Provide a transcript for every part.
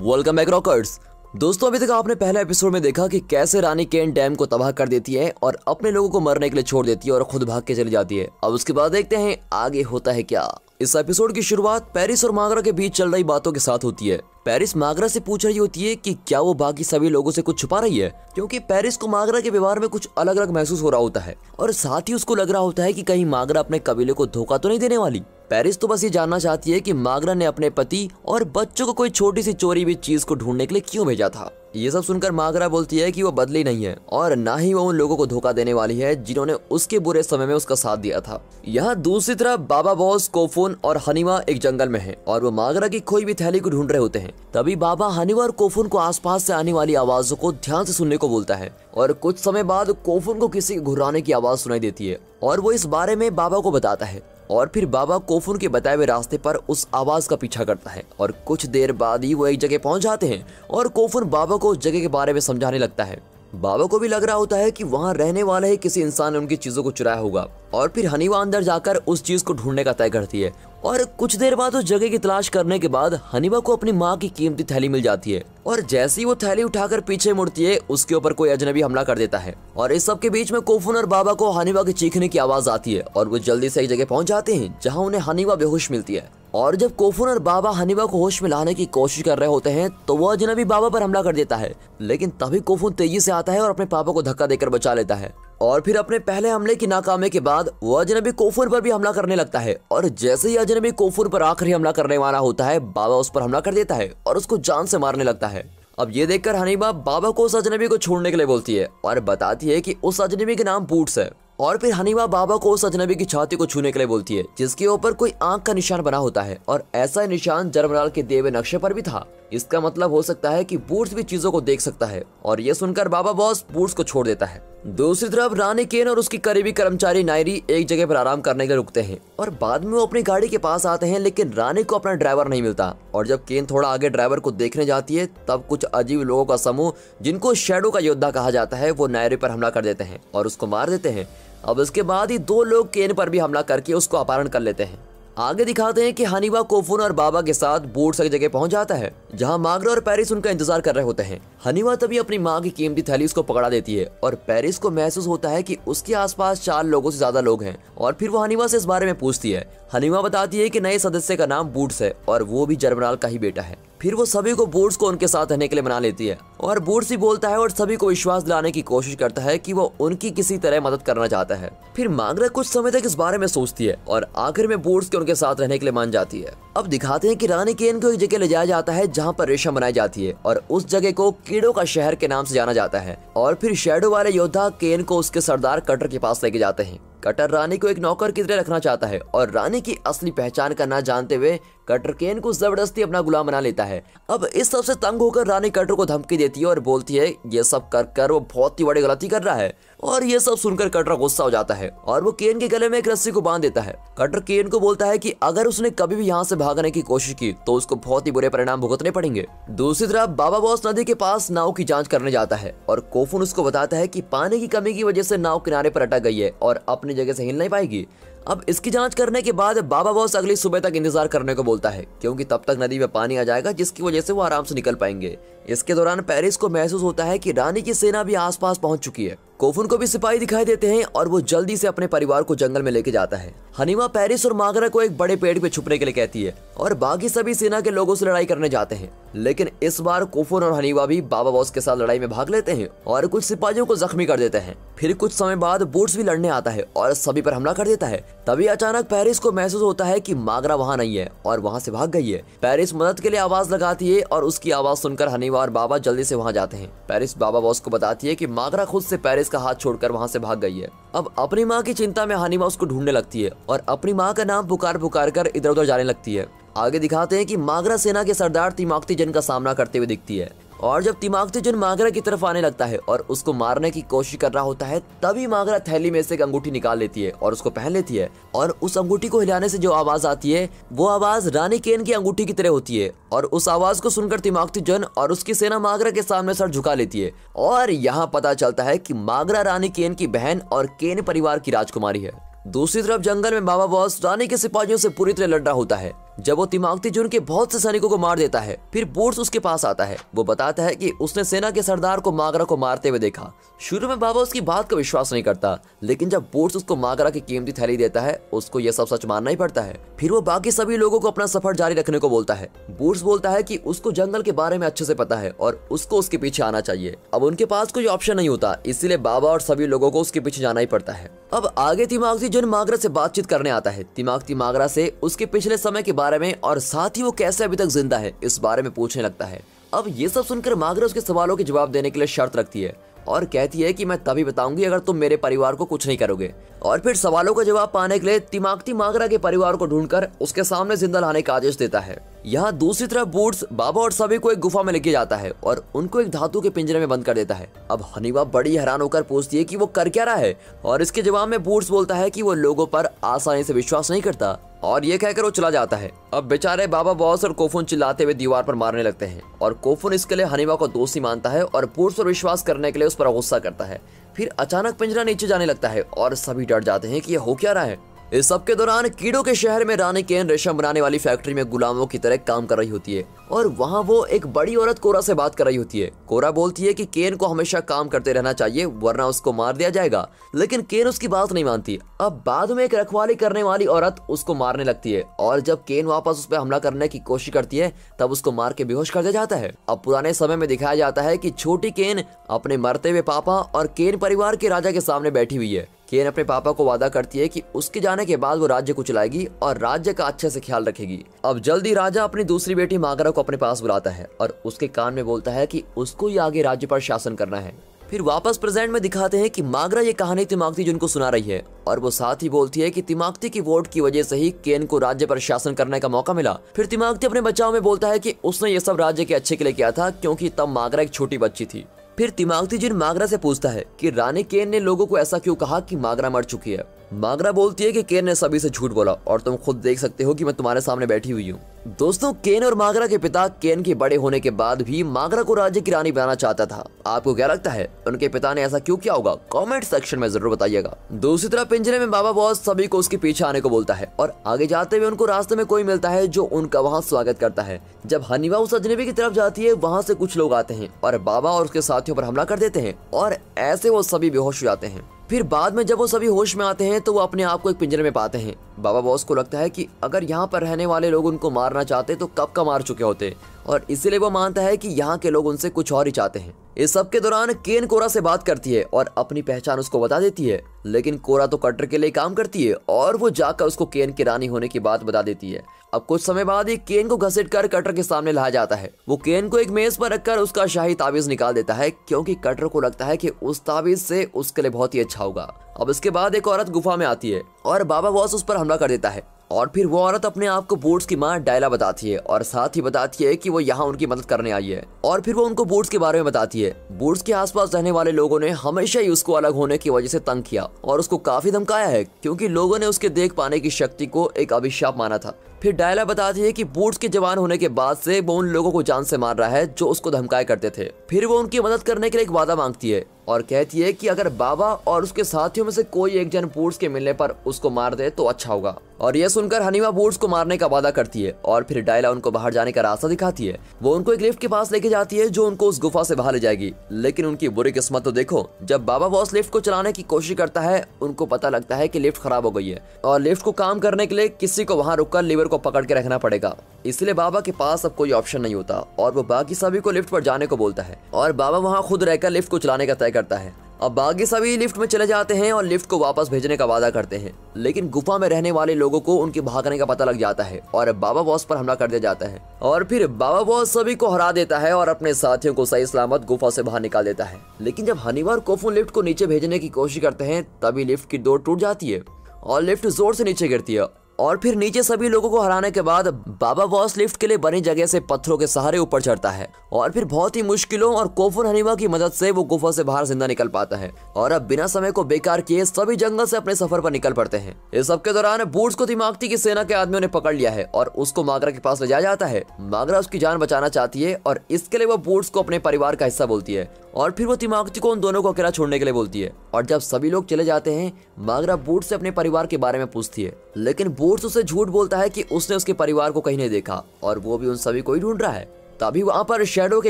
Welcome back rockers. दोस्तों, अभी तक आपने पहले एपिसोड में देखा कि कैसे रानी केन डैम को तबाह कर देती है और अपने लोगों को मरने के लिए छोड़ देती है और खुद भाग के चली जाती है। अब उसके बाद देखते हैं आगे होता है क्या। इस एपिसोड की शुरुआत पेरिस और मागरा के बीच चल रही बातों के साथ होती है। पेरिस मागरा से पूछ रही होती है कि क्या वो बाकी सभी लोगों से कुछ छुपा रही है, क्योंकि पेरिस को मागरा के व्यवहार में कुछ अलग अलग महसूस हो रहा होता है और साथ ही उसको लग रहा होता है कि कहीं मागरा अपने कबीले को धोखा तो नहीं देने वाली। पेरिस तो बस ये जानना चाहती है कि मागरा ने अपने पति और बच्चों को कोई छोटी सी चोरी हुई चीज को ढूंढने के लिए क्यों भेजा था। ये सब सुनकर मागरा बोलती है कि वो बदली नहीं है और ना ही वो उन लोगों को धोखा देने वाली है जिन्होंने उसके बुरे समय में उसका साथ दिया था। यहाँ दूसरी तरफ बाबा बॉस, कोफुन और हनीवा एक जंगल में हैं और वो मागरा की खोई हुई थैली को ढूंढ रहे होते हैं। तभी बाबा हनीवा और कोफुन को आसपास से आने वाली आवाजों को ध्यान से सुनने को बोलता है और कुछ समय बाद कोफुन को किसी के घुर्राने की आवाज सुनाई देती है और वो इस बारे में बाबा को बताता है और फिर बाबा कोफुन के बताए हुए रास्ते पर उस आवाज का पीछा करता है और कुछ देर बाद ही वो एक जगह पहुंच जाते हैं और कोफुन बाबा को उस जगह के बारे में समझाने लगता है। बाबा को भी लग रहा होता है कि वहां रहने वाले ही किसी इंसान ने उनकी चीजों को चुराया होगा और फिर हनीवा अंदर जाकर उस चीज को ढूंढने का तय करती है और कुछ देर बाद उस जगह की तलाश करने के बाद हनीवा को अपनी माँ की कीमती थैली मिल जाती है और जैसे ही वो थैली उठाकर पीछे मुड़ती है उसके ऊपर कोई अजनबी हमला कर देता है और इस सब के बीच में कोफुन और बाबा को हनीवा की चीखने की आवाज आती है और वो जल्दी से एक जगह पहुंच जाते हैं जहाँ उन्हें हनीवा बेहोश मिलती है। और जब कोफुन और बाबा हनीवा को होश में लाने की कोशिश कर रहे होते हैं तो वो अजनबी बाबा पर हमला कर देता है, लेकिन तभी कोफुन तेजी से आता है और अपने पापा को धक्का देकर बचा लेता है और फिर अपने पहले हमले की नाकामी के बाद वो अजनबी कोफुन पर भी हमला करने लगता है और जैसे ही अजनबी कोफुन पर आखिरी हमला करने वाला होता है बाबा उस पर हमला कर देता है और उसको जान से मारने लगता है। अब ये देखकर हनीवा बाबा को उस अजनबी को छोड़ने के लिए बोलती है और बताती है कि उस अजनबी के नाम बूट्स है और फिर हनीवा बाबा को उस अजनबी की छाती को छूने के लिए बोलती है जिसके ऊपर कोई आंख का निशान बना होता है और ऐसा निशान जर्मनाल के दिए हुए नक्शे पर भी था। इसका मतलब हो सकता है कि बूट्स भी चीजों को देख सकता है और ये सुनकर बाबा बॉस बूट्स को छोड़ देता है। दूसरी तरफ रानी केन और उसकी करीबी कर्मचारी नायरी एक जगह पर आराम करने के लिए रुकते हैं और बाद में वो अपनी गाड़ी के पास आते हैं, लेकिन रानी को अपना ड्राइवर नहीं मिलता और जब केन थोड़ा आगे ड्राइवर को देखने जाती है तब कुछ अजीब लोगों का समूह जिनको शैडो का योद्धा कहा जाता है वो नायरी पर हमला कर देते हैं और उसको मार देते हैं। अब इसके बाद ही दो लोग केन पर भी हमला करके उसको अपहरण कर लेते हैं। आगे दिखाते हैं कि हनीवा कोफुन और बाबा के साथ बूट्स एक जगह पहुंच जाता है जहां मागरा और पेरिस उनका इंतजार कर रहे होते हैं। हनीवा तभी अपनी माँ की कीमती थैली उसको पकड़ा देती है और पेरिस को महसूस होता है कि उसके आसपास 4 लोगों से ज्यादा लोग हैं और फिर वो हनीवा से इस बारे में पूछती है। हनीवा बताती है कि नए सदस्य का नाम बूट्स है और वो भी जर्मनाल का ही बेटा है। फिर वो सभी को बूट्स को उनके साथ रहने के लिए मना लेती है और बूट्स भी बोलता है और सभी को विश्वास दिलाने की कोशिश करता है कि वो उनकी किसी तरह मदद करना चाहता है। फिर मागरा कुछ समय तक इस बारे में सोचती है और आखिर में बूट्स के उनके साथ रहने के लिए मान जाती है। अब दिखाते हैं कि रानी केन को एक जगह ले जाया जाता है जहाँ पर रेशम बनाई जाती है और उस जगह को कीड़ों का शहर के नाम से जाना जाता है और फिर शैडो वाले योद्धा केन को उसके सरदार कटर के पास लेके जाते हैं। कटर रानी को एक नौकर की तरह रखना चाहता है और रानी की असली पहचान का ना जानते हुए कटर केन को जबरदस्ती अपना गुलाम बना लेता है। अब इस सब से तंग होकर रानी कटर को धमकी देती है और बोलती है ये सब कर वो बहुत ही बड़ी गलती कर रहा है और ये सब सुनकर कटर गुस्सा हो जाता है और वो केन के गले में एक रस्सी को बांध देता है। कटर केन को बोलता है कि अगर उसने कभी भी यहाँ से भागने की कोशिश की तो उसको बहुत ही बुरे परिणाम भुगतने पड़ेंगे। दूसरी तरफ बाबा बॉस नदी के पास नाव की जांच करने जाता है और कोफुन उसको बताता है कि पानी की कमी की वजह से नाव किनारे पर अटक गई है और अपनी जगह से हिल नहीं पाएगी। अब इसकी जांच करने के बाद बाबा बॉस अगली सुबह तक इंतजार करने को बोलता है क्योंकि तब तक नदी में पानी आ जाएगा जिसकी वजह से वो आराम से निकल पाएंगे। इसके दौरान पेरिस को महसूस होता है कि रानी की सेना भी आसपास पहुंच चुकी है। कोफुन को भी सिपाही दिखाई देते हैं और वो जल्दी से अपने परिवार को जंगल में लेके जाता है। हनीवा पेरिस और मागरा को एक बड़े पेड़ पे छुपने के लिए कहती है और बाकी सभी सेना के लोगों से लड़ाई करने जाते हैं, लेकिन इस बार कोफुन और हनीवा भी बाबा बॉस के साथ लड़ाई में भाग लेते हैं और कुछ सिपाहियों को जख्मी कर देते हैं। फिर कुछ समय बाद बूट्स भी लड़ने आता है और सभी पर हमला कर देता है। तभी अचानक पेरिस को महसूस होता है कि मागरा वहाँ नहीं है और वहाँ से भाग गई है। पेरिस मदद के लिए आवाज लगाती है और उसकी आवाज सुनकर हनीवा और बाबा जल्दी से वहाँ जाते हैं। पेरिस बाबा बॉस को बताती है कि मागरा खुद से पेरिस का हाथ छोड़कर वहाँ से भाग गई है। अब अपनी माँ की चिंता में हनीवा उसको ढूंढने लगती है और अपनी माँ का नाम पुकार पुकार कर इधर उधर जाने लगती है। आगे दिखाते हैं कि मागरा सेना के सरदार तिमाक्ती जन का सामना करते हुए दिखती है और जब तिमाक्ती जन मागरा की तरफ आने लगता है और उसको मारने की कोशिश कर रहा होता है तभी मागरा थैली में से एक अंगूठी निकाल लेती है और उसको पहन लेती है और उस अंगूठी को हिलाने से जो आवाज आती है वो आवाज रानी केन की अंगूठी की तरह होती है और उस आवाज को सुनकर तिमाक्ती जन और उसकी सेना मागरा के सामने सर झुका लेती है और यहाँ पता चलता है कि मागरा रानी केन की बहन और केन परिवार की राजकुमारी है। दूसरी तरफ जंगल में बाबा बॉस रानी के सिपाहियों से पूरी तरह लड़ रहा होता है जब वो तिमाकती जुन के बहुत से सैनिकों को मार देता है, फिर बूट्स उसके पास आता है। वो बताता है कि उसने सेना के सरदार को मागरा को मारते हुए देखा। शुरू में बाबा उसकी बात का विश्वास नहीं करता, लेकिन जब बूट्स उसको मागरा की कीमती थैली देता है, उसको ये सब सच मानना ही पड़ता है। फिर वो बाकी सभी लोगों को अपना सफर जारी रखने को बोलता है। बूट्स बोलता है कि उसको जंगल के बारे में अच्छे से पता है और उसको उसके पीछे आना चाहिए। अब उनके पास कोई ऑप्शन नहीं होता, इसीलिए बाबा और सभी लोगों को उसके पीछे जाना ही पड़ता है। अब आगे तिमाकती जुन मागरा से बातचीत करने आता है। तिमाकती मागरा से उसके पिछले समय के बारे में और साथ ही वो कैसे अभी तक जिंदा है इस बारे में पूछने लगता है। अब ये सब सुनकर मागरा उसके सवालों के जवाब देने के लिए शर्त रखती है और कहती है कि मैं तभी बताऊंगी अगर तुम मेरे परिवार को कुछ नहीं करोगे। और फिर सवालों का जवाब पाने के लिए तिमाकती मागरा के परिवार को ढूंढकर उसके सामने जिंदा लाने का आदेश देता है। यहाँ दूसरी तरफ बूट्स बाबा और सभी को एक गुफा में लेके जाता है और उनको एक धातु के पिंजरे में बंद कर देता है। अब हनीबा बड़ी हैरान होकर पूछती है कि वो कर क्या रहा है, और इसके जवाब में बूट्स बोलता है कि वो लोगों पर आसानी से विश्वास नहीं करता, और ये कहकर वो चला जाता है। अब बेचारे बाबा बॉस और कोफुन चिल्लाते हुए दीवार पर मारने लगते हैं और कोफुन इसके लिए हनीबा को दोषी मानता है और बूट्स पर विश्वास करने के लिए उस पर गुस्सा करता है। फिर अचानक पिंजरा नीचे जाने लगता है और सभी डर जाते हैं कि ये हो क्या रहा है। इस सब के दौरान कीड़ों के शहर में रानी केन रेशम बनाने वाली फैक्ट्री में गुलामों की तरह काम कर रही होती है और वहाँ वो एक बड़ी औरत कोरा से बात कर रही होती है। कोरा बोलती है कि केन को हमेशा काम करते रहना चाहिए वरना उसको मार दिया जाएगा, लेकिन केन उसकी बात नहीं मानती। अब बाद में एक रखवाली करने वाली औरत उसको मारने लगती है और जब केन वापस उस पर हमला करने की कोशिश करती है तब उसको मार के बेहोश कर दिया जाता है। अब पुराने समय में दिखाया जाता है कि छोटी केन अपने मरते हुए पापा और केन परिवार के राजा के सामने बैठी हुई है। केन अपने पापा को वादा करती है कि उसके जाने के बाद वो राज्य को चलाएगी और राज्य का अच्छे से ख्याल रखेगी। अब जल्दी राजा अपनी दूसरी बेटी मागरा को अपने पास बुलाता है और उसके कान में बोलता है कि उसको ही आगे राज्य पर शासन करना है। फिर वापस प्रेजेंट में दिखाते हैं कि मागरा ये कहानी तिमाकती जुन को सुना रही है और वो साथ ही बोलती है कि तिमाकती की वोट की वजह से ही केन को राज्य पर शासन करने का मौका मिला। फिर तिमाकती अपने बचाव में बोलता है कि उसने ये सब राज्य के अच्छे के लिए किया था क्योंकि तब मागरा एक छोटी बच्ची थी। फिर तिमाकती जुन मागरा से पूछता है कि रानी केन ने लोगों को ऐसा क्यों कहा कि मागरा मर चुकी है। मागरा बोलती है कि केन ने सभी से झूठ बोला और तुम खुद देख सकते हो कि मैं तुम्हारे सामने बैठी हुई हूँ। दोस्तों, केन और मागरा के पिता केन के बड़े होने के बाद भी मागरा को राज्य की रानी बनाना चाहता था। आपको क्या लगता है उनके पिता ने ऐसा क्यों किया होगा? कमेंट सेक्शन में जरूर बताइएगा। दूसरी तरफ पिंजरे में बाबा बॉस सभी को उसके पीछे आने को बोलता है और आगे जाते हुए उनको रास्ते में कोई मिलता है जो उनका वहाँ स्वागत करता है। जब हनीबा उस अजनबी की तरफ जाती है वहाँ से कुछ लोग आते हैं और बाबा और उसके साथियों पर हमला कर देते हैं और ऐसे वो सभी बेहोश हो जाते हैं। फिर बाद में जब वो सभी होश में आते हैं तो वो अपने आप को एक पिंजरे में पाते हैं। बाबा बॉस को लगता है कि अगर यहाँ पर रहने वाले लोग उनको मारना चाहते तो कब का मार चुके होते, और इसीलिए वो मानता है कि यहाँ के लोग उनसे कुछ और ही चाहते हैं। इस सब के दौरान केन कोरा से बात करती है और अपनी पहचान उसको बता देती है, लेकिन कोरा तो कटर के लिए काम करती है और वो जाकर उसको केन की रानी होने की बात बता देती है। अब कुछ समय बाद ही केन को घसीटकर कटर के सामने लाया जाता है। वो केन को एक मेज पर रखकर उसका शाही ताबीज निकाल देता है क्योंकि कटर को लगता है कि उस ताबीज से उसके लिए बहुत ही अच्छा होगा। अब इसके बाद एक औरत गुफा में आती है और बाबा बॉस उस पर हमला कर देता है और फिर वो औरत अपने आप को बूट्स की मां डायला बताती है और साथ ही बताती है कि वो यहाँ उनकी मदद करने आई है। और फिर वो उनको बूट्स के बारे में बताती है। बूट्स के आसपास रहने वाले लोगों ने हमेशा ही उसको अलग होने की वजह से तंग किया और उसको काफी धमकाया है क्योंकि लोगों ने उसके देख पाने की शक्ति को एक अभिशाप माना था। फिर डायला बताती है कि बूट्स के जवान होने के बाद से वो उन लोगों को जान से मार रहा है जो उसको धमकाया करते थे। फिर वो उनकी मदद करने के लिए एक वादा मांगती है और कहती है कि अगर बाबा और उसके साथियों में से कोई एक जन बूट्स के मिलने पर उसको मार दे तो अच्छा होगा। और ये सुनकर हनीबा बूट्स को मारने का वादा करती है और फिर डायला उनको बाहर जाने का रास्ता दिखाती है। वो उनको एक लिफ्ट के पास लेके जाती है जो उनको उस गुफा से बाहर ले जाएगी, लेकिन उनकी बुरी किस्मत तो देखो, जब बाबा बॉस लिफ्ट को चलाने की कोशिश करता है उनको पता लगता है कि लिफ्ट खराब हो गई है और लिफ्ट को काम करने के लिए किसी को वहाँ रुककर लीवर को पकड़ के रखना पड़ेगा। इसलिए बाबा के पास अब कोई ऑप्शन नहीं होता और वो बाकी सभी को लिफ्ट पर जाने को बोलता है और बाबा वहाँ खुद रहकर लिफ्ट को चलाने का तय करता है। अब बाकी सभी लिफ्ट में चले जाते हैं और लिफ्ट को वापस भेजने का वादा करते हैं, लेकिन गुफा में रहने वाले लोगों को उनके भागने का पता लग जाता है और बाबा बॉस पर हमला कर दिया जाता है। और फिर बाबा बॉस सभी को हरा देता है और अपने साथियों को सही सलामत गुफा से बाहर निकाल देता है। लेकिन जब हनीबा और कोफुन लिफ्ट को नीचे भेजने की कोशिश करते हैं तभी लिफ्ट की डोर टूट जाती है और लिफ्ट जोर से नीचे गिरती है और फिर नीचे सभी लोगों को हराने के बाद बाबा बॉस लिफ्ट के लिए बनी जगह से पत्थरों के सहारे ऊपर चढ़ता है और फिर बहुत ही मुश्किलों और कोफुन हनीबा की मदद से वो गुफा से बाहर जिंदा निकल पाता है और अब बिना समय को बेकार किए सभी जंगल से अपने सफर पर निकल पड़ते हैं। इस सब के दौरान बूट्स को तिमाकती की सेना के आदमियों ने पकड़ लिया है और उसको मागरा के पास ले जाया जाता है। मागरा उसकी जान बचाना चाहती है और इसके लिए वो बूट्स को अपने परिवार का हिस्सा बोलती है और फिर वो तिमाकती को उन दोनों को अकेला छोड़ने के लिए बोलती है। और जब सभी लोग चले जाते हैं, मागरा बूट्स से अपने परिवार के बारे में पूछती है, लेकिन बूट्स उसे झूठ बोलता है कि उसने उसके परिवार को कहीं नहीं देखा और वो भी उन सभी को ही ढूंढ रहा है। तभी वहाँ पर शैडो के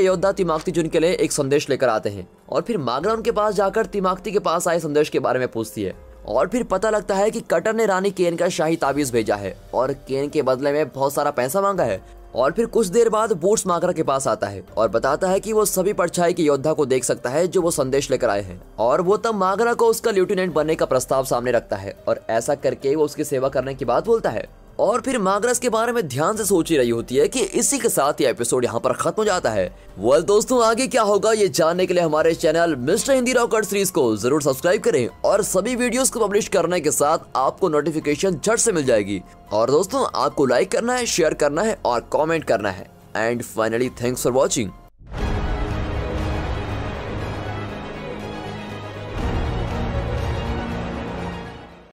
योद्धा तिमाकती जुन के लिए एक संदेश लेकर आते हैं और फिर मागरा उनके पास जाकर तिमाकती के पास आए संदेश के बारे में पूछती है। और फिर पता लगता है कि कटर ने रानी केन का शाही ताबीज भेजा है और केन के बदले में बहुत सारा पैसा मांगा है। और फिर कुछ देर बाद बूट्स मागरा के पास आता है और बताता है कि वो सभी परछाई के योद्धा को देख सकता है जो वो संदेश लेकर आए हैं। और वो तब मागरा को उसका लेफ्टिनेंट बनने का प्रस्ताव सामने रखता है और ऐसा करके वो उसकी सेवा करने की बात बोलता है। और फिर मागरा के बारे में ध्यान से सोच ही रही होती है कि इसी के साथ ये एपिसोड यहाँ पर खत्म हो जाता है। वेल दोस्तों, आगे क्या होगा ये जानने के लिए हमारे channel mister Hindi rocker series को जरूर सब्सक्राइब करें और सभी वीडियोस को पब्लिश करने के साथ आपको नोटिफिकेशन झट से मिल जाएगी। और दोस्तों, आपको लाइक करना है, शेयर करना है और कमेंट करना है। And finally thanks for watching.